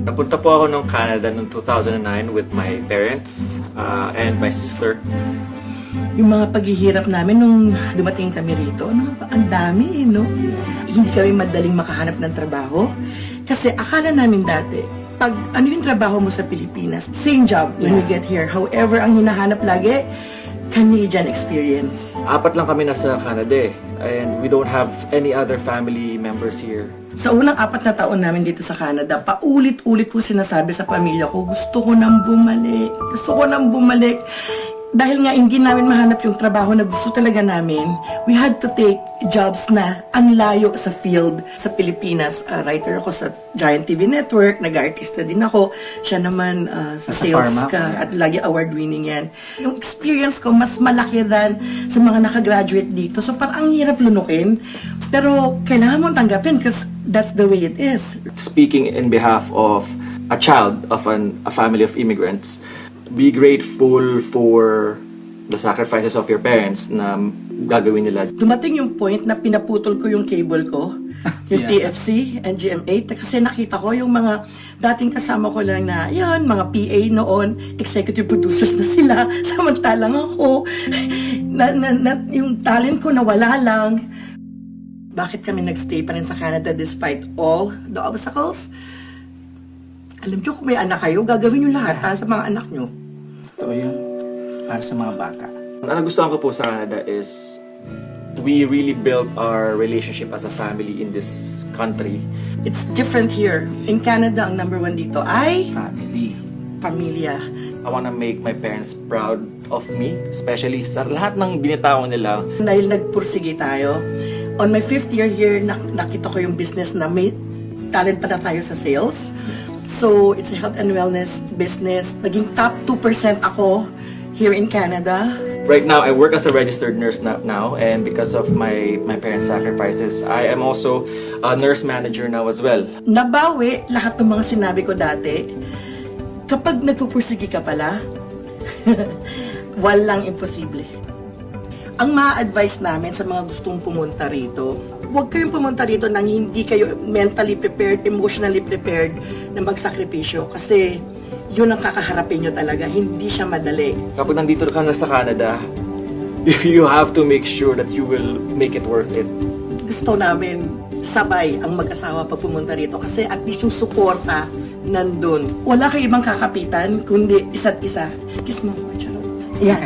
Napunta po ako ng Canada noong 2009 with my parents and my sister. Yung mga paghihirap namin nung dumating kami rito, ang dami, no? Hindi kami madaling makahanap ng trabaho. Kasi akala namin dati, pag ano yung trabaho mo sa Pilipinas, same job when we get here. However, ang hinahanap lagi, Canadian experience. 4 lang kami nasa Canada and we don't have any other family members here. Sa unang 4 na taon namin dito sa Canada, paulit-ulit ko sinasabi sa pamilya ko, gusto ko nang bumalik. Gusto ko nang bumalik. Dahil nga hindi namin mahanap yung trabaho na gusto talaga namin, we had to take jobs na ang layo sa field sa Pilipinas. Writer ako sa Giant TV Network, nag-artista din ako. Siya naman sa sales ka at lagi award-winning yan. Yung experience ko mas malaki than sa mga nakagraduate dito. So parang ang hirap lunukin. Pero kailangan mong tanggapin because that's the way it is. Speaking in behalf of a child of a family of immigrants, be grateful for the sacrifices of your parents na gagawin nila. Dumating yung point na pinaputol ko yung cable ko, yung TFC and GMA, kasi nakita ko yung mga dating kasama ko lang na, yun, mga PA noon, executive producers na sila, samantalang ako, yung talent ko nawala lang. Bakit kami nagstay pa rin sa Canada despite all the obstacles? Alam nyo, kung may anak kayo, gagawin nyo lahat para sa mga anak nyo. Totoo yun. Para sa mga bata. Ang nagustuhan ko po sa Canada is we really built our relationship as a family in this country. It's different here. In Canada, ang number 1 dito ay Family. pamilya. I wanna make my parents proud of me, especially sa lahat ng binitawan nila. Dahil nagpursige tayo, on my 5th year here, nakita ko yung business na may talent pala tayo sa sales. So, it's a health and wellness business. Naging top 2% ako here in Canada. Right now, I work as a registered nurse now, and because of my parents' sacrifices, I am also a nurse manager now as well. Nabawi lahat ng mga sinabi ko dati. Kapag nagpupursige ka pala, walang imposible. Ang ma-advise namin sa mga gustong pumunta rito, huwag kayong pumunta rito nang hindi kayo mentally prepared, emotionally prepared na magsakripisyo kasi yun ang kakaharapin nyo talaga. Hindi siya madali. Kapag nandito ka na sa Canada, you have to make sure that you will make it worth it. Gusto namin sabay ang mag-asawa pag pumunta rito kasi at least yung suporta nandun. Wala kayo ibang kakapitan kundi isa't isa. Kiss mo ko, charot. Yeah.